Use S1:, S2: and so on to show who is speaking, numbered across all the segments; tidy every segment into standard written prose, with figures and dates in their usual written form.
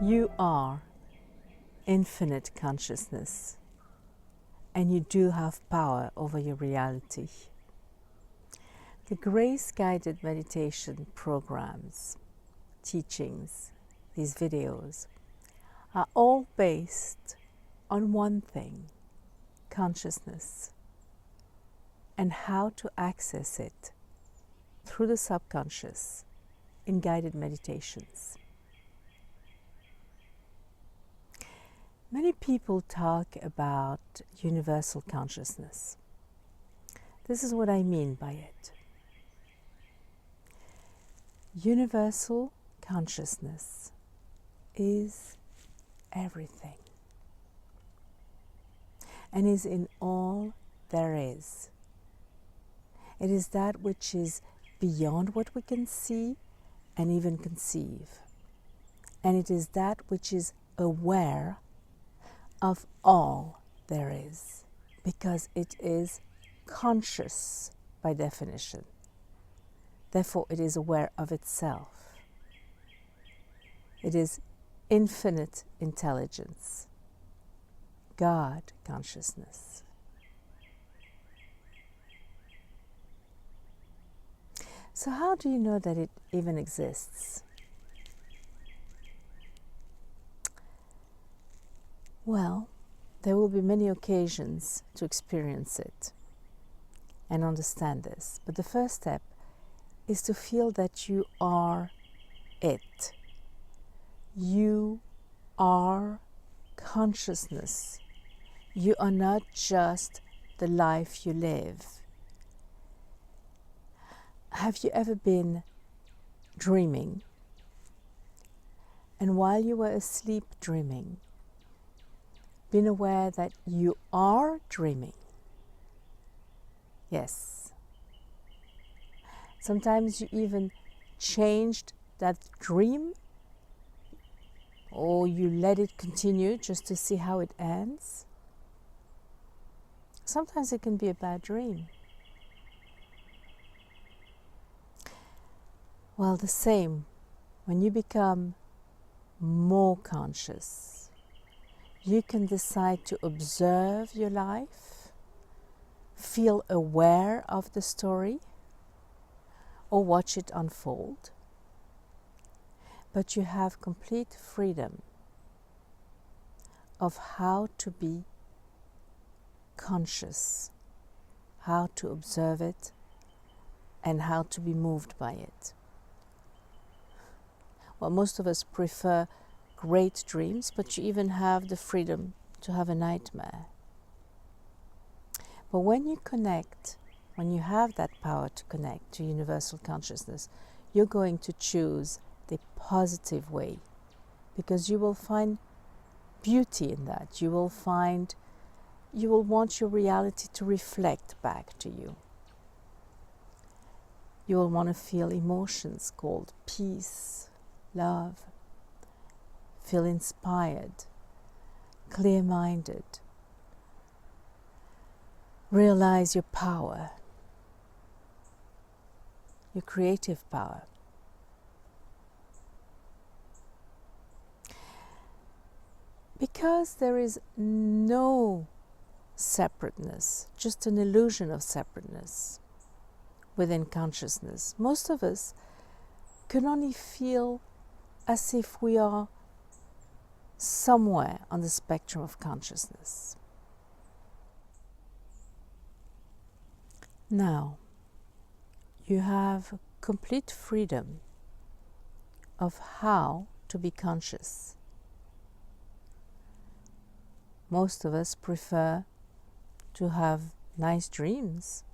S1: You are infinite consciousness, and you do have power over your reality. The grace-guided meditation programs, teachings, these videos, are all based on one thing: consciousness, and how to access it through the subconscious in guided meditations. Many people talk about universal consciousness. This is what I mean by it. Universal consciousness is everything and is in all there is. It is that which is beyond what we can see and even conceive. And it is that which is aware of all there is, because it is conscious by definition. Therefore, it is aware of itself. It is infinite intelligence, God consciousness. So how do you know that it even exists? Well, there will be many occasions to experience it and understand this. But the first step is to feel that you are it. You are consciousness. You are not just the life you live. Have you ever been dreaming, and while you were asleep dreaming, been aware that you are dreaming? Yes. Sometimes you even changed that dream, or you let it continue just to see how it ends. Sometimes it can be a bad dream. Well, the same, when you become more conscious, you can decide to observe your life, feel aware of the story, or watch it unfold. But you have complete freedom of how to be conscious, how to observe it, and how to be moved by it. Well, most of us prefer great dreams, but you even have the freedom to have a nightmare. But when you connect, when you have that power to connect to universal consciousness, you're going to choose the positive way, because you will find beauty in that. You will want your reality to reflect back to you. You will want to feel emotions called peace, love, feel inspired, clear-minded. Realize your power, your creative power. Because there is no separateness, just an illusion of separateness within consciousness, most of us can only feel as if we are somewhere on the spectrum of consciousness. Now, you have complete freedom of how to be conscious. Most of us prefer to have nice dreams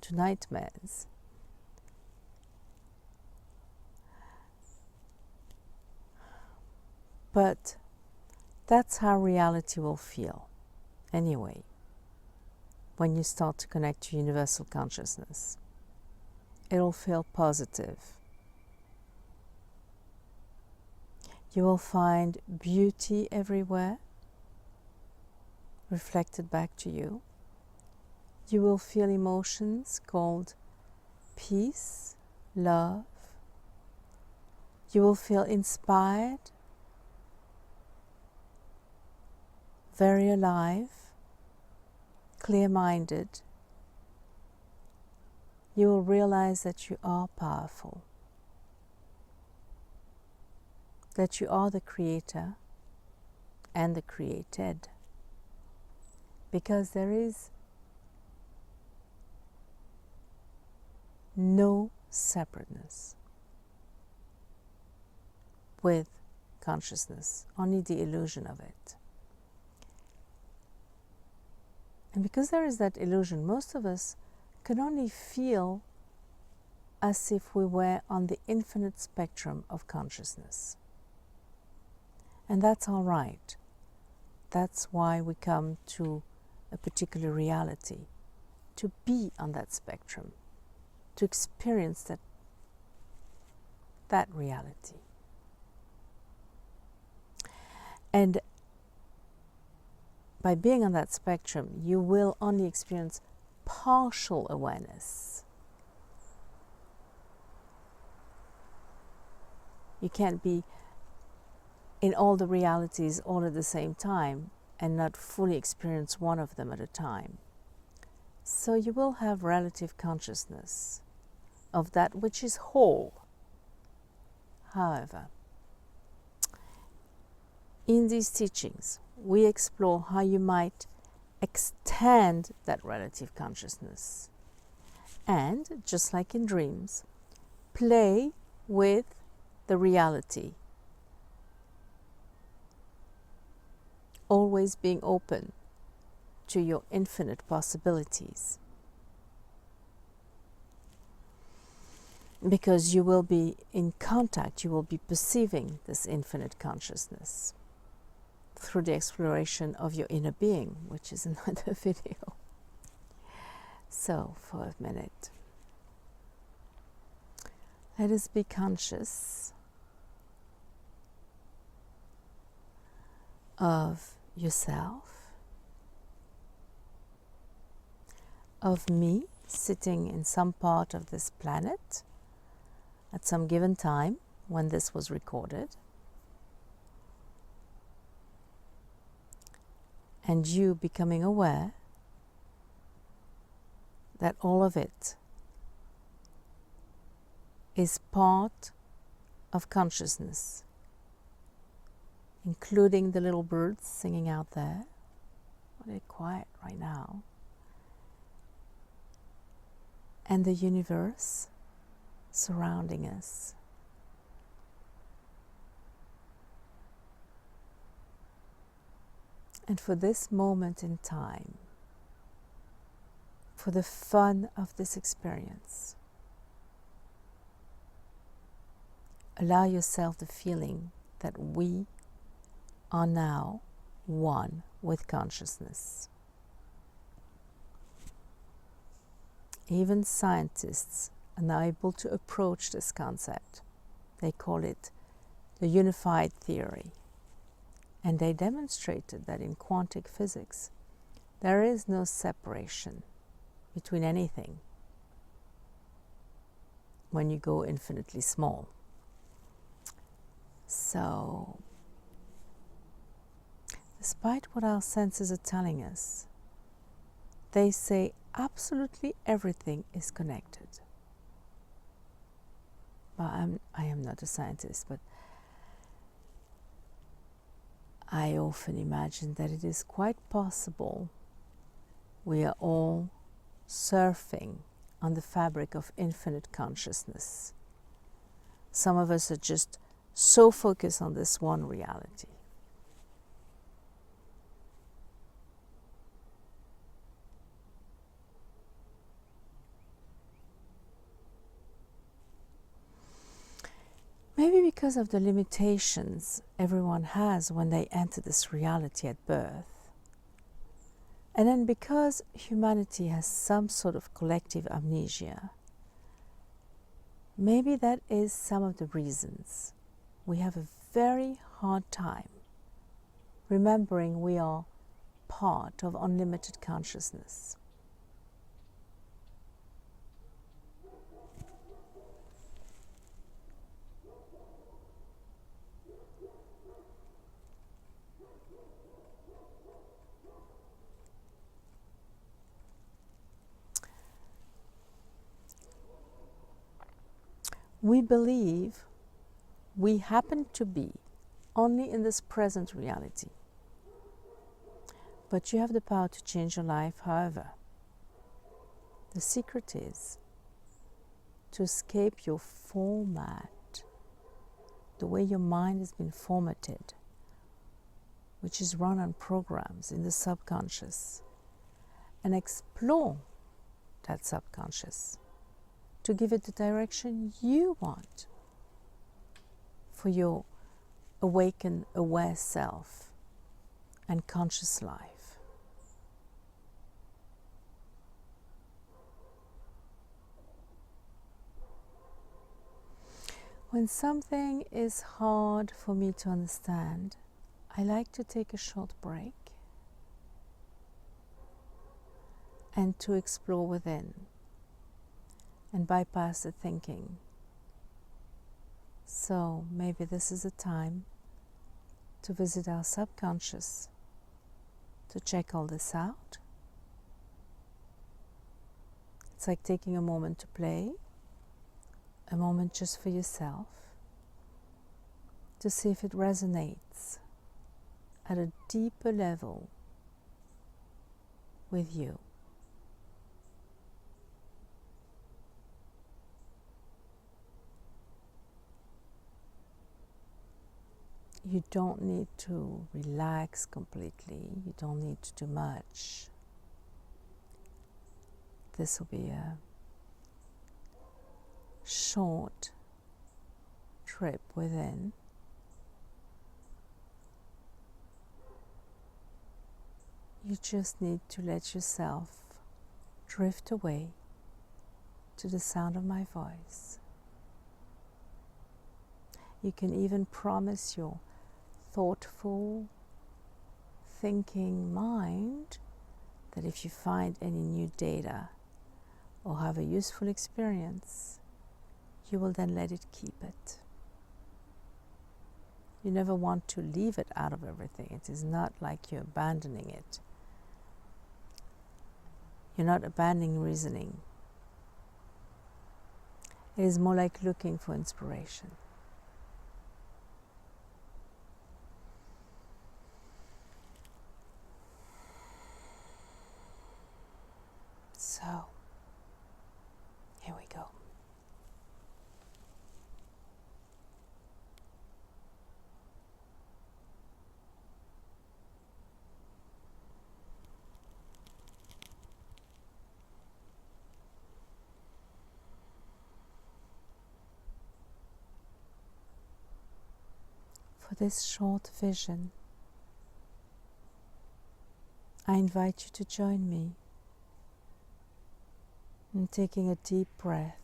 S1: to nightmares. But that's how reality will feel anyway, when you start to connect to universal consciousness. It'll feel positive. You will find beauty everywhere, reflected back to you. You will feel emotions called peace, love. You will feel inspired, very alive, clear-minded, you will realize that you are powerful, that you are the creator and the created, because there is no separateness with consciousness, only the illusion of it. And because there is that illusion, most of us can only feel as if we were on the infinite spectrum of consciousness. And that's all right. That's why we come to a particular reality, to be on that spectrum, to experience that reality. And by being on that spectrum, you will only experience partial awareness. You can't be in all the realities all at the same time and not fully experience one of them at a time. So you will have relative consciousness of that which is whole. However, in these teachings, we explore how you might extend that relative consciousness and, just like in dreams, play with the reality, always being open to your infinite possibilities, because you will be in contact, you will be perceiving this infinite consciousness through the exploration of your inner being, which is another video. So, for a minute, let us be conscious of yourself, of me sitting in some part of this planet at some given time when this was recorded, and you becoming aware that all of it is part of consciousness, including the little birds singing out there. They're quiet right now. And the universe surrounding us. And for this moment in time, for the fun of this experience, allow yourself the feeling that we are now one with consciousness. Even scientists are now able to approach this concept. They call it the unified theory. And they demonstrated that in quantum physics, there is no separation between anything when you go infinitely small. So, despite what our senses are telling us, they say absolutely everything is connected. Well, I am not a scientist, but I often imagine that it is quite possible we are all surfing on the fabric of infinite consciousness. Some of us are just so focused on this one reality. Maybe because of the limitations everyone has when they enter this reality at birth. And then because humanity has some sort of collective amnesia, maybe that is some of the reasons we have a very hard time remembering we are part of unlimited consciousness. We believe we happen to be only in this present reality. But you have the power to change your life, however. The secret is to escape your format, the way your mind has been formatted, which is run on programs in the subconscious, and explore that subconscious to give it the direction you want for your awakened, aware self and conscious life. When something is hard for me to understand, I like to take a short break and to explore within and bypass the thinking. So maybe this is a time to visit our subconscious, to check all this out. It's like taking a moment to play, a moment just for yourself, to see if it resonates at a deeper level with you. You don't need to relax completely. You don't need to do much. This will be a short trip within. You just need to let yourself drift away to the sound of my voice. You can even promise your thoughtful, thinking mind that if you find any new data or have a useful experience, you will then let it keep it. You never want to leave it out of everything. It is not like you're abandoning it. You're not abandoning reasoning. It is more like looking for inspiration. So, here we go. For this short vision, I invite you to join me in taking a deep breath,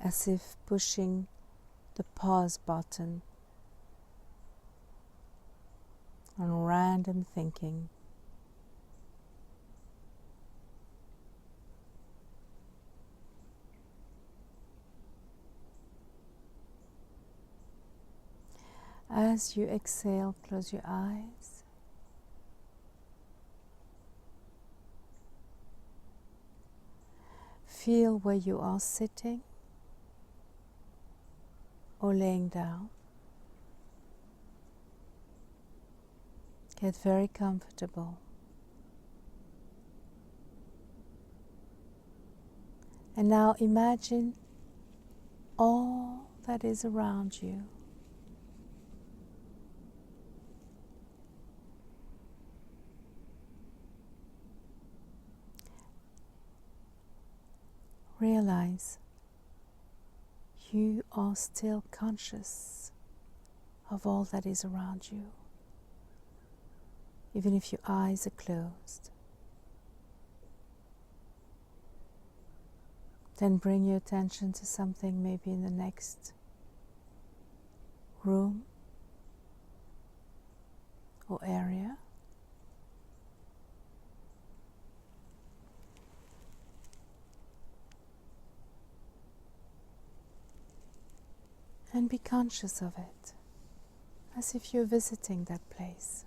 S1: as if pushing the pause button on random thinking. As you exhale, close your eyes. Feel where you are sitting or laying down. Get very comfortable. And now imagine all that is around you. Realize you are still conscious of all that is around you, even if your eyes are closed. Then bring your attention to something maybe in the next room or area. And be conscious of it, as if you're visiting that place.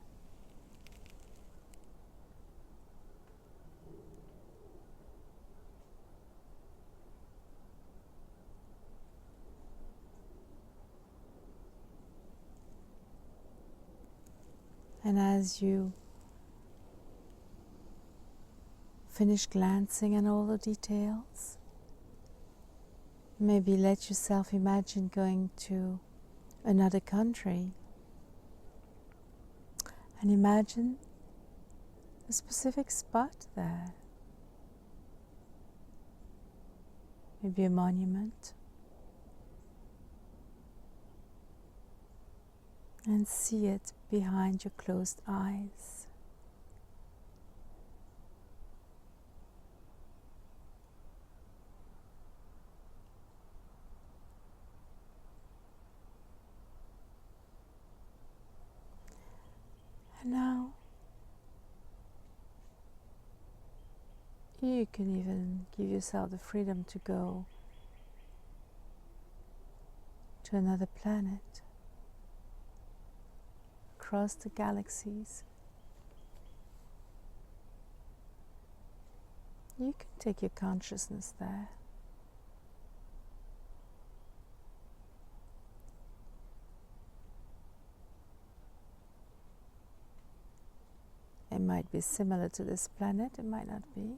S1: And as you finish glancing at all the details, maybe let yourself imagine going to another country and imagine a specific spot there. Maybe a monument. And see it behind your closed eyes. And now you can even give yourself the freedom to go to another planet, across the galaxies. You can take your consciousness there. It might be similar to this planet, it might not be.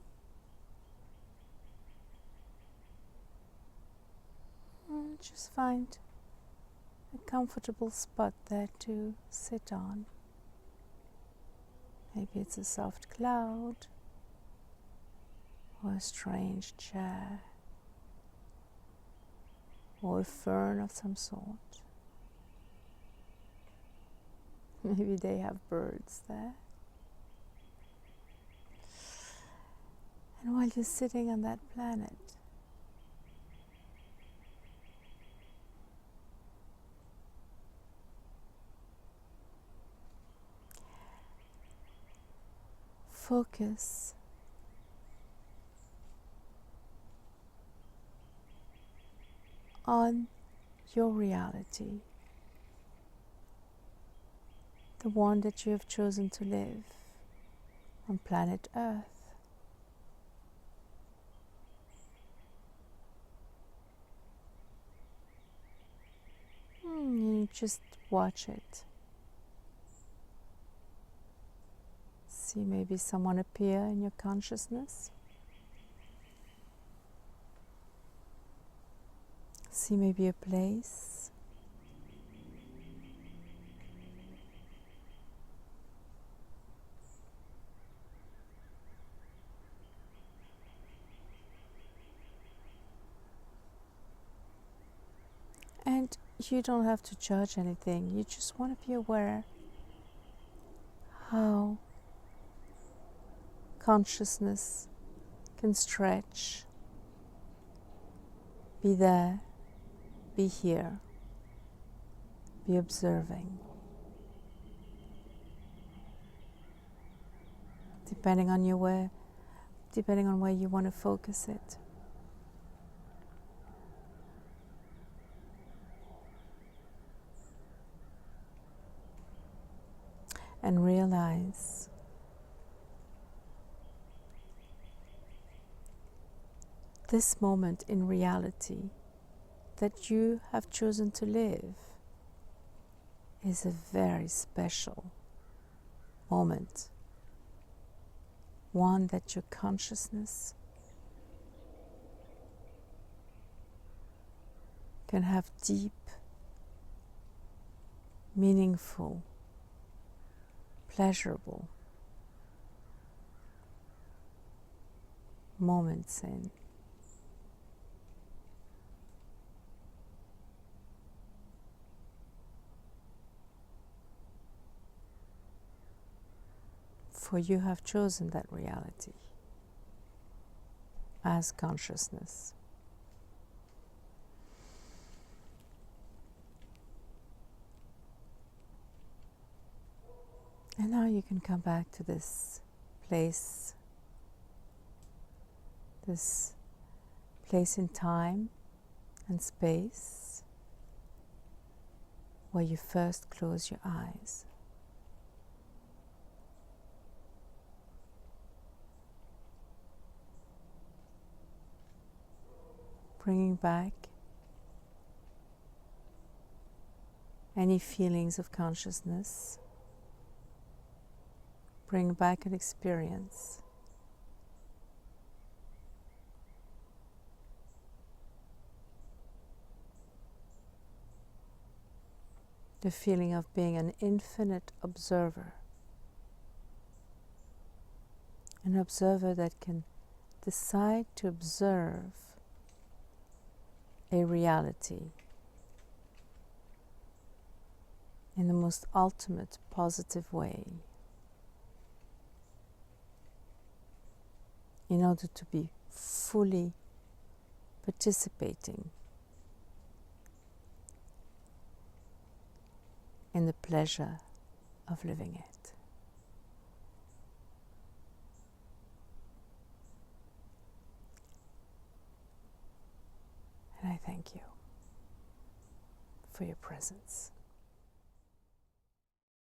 S1: Just find a comfortable spot there to sit on. Maybe it's a soft cloud or a strange chair or a fern of some sort. Maybe they have birds there. And while you're sitting on that planet, focus on your reality, the one that you have chosen to live on planet Earth. You just watch it. See maybe someone appear in your consciousness. See maybe a place. And you don't have to judge anything. You just want to be aware how consciousness can stretch, be there, be here, be observing. Depending on where you want to focus it. And realize this moment in reality that you have chosen to live is a very special moment. One that your consciousness can have deep, meaningful, pleasurable moments in. For you have chosen that reality as consciousness. And now you can come back to this place in time and space where you first close your eyes. Bringing back any feelings of consciousness Bring back an experience. The feeling of being an infinite observer. An observer that can decide to observe a reality in the most ultimate positive way, in order to be fully participating in the pleasure of living it. And I thank you for your presence.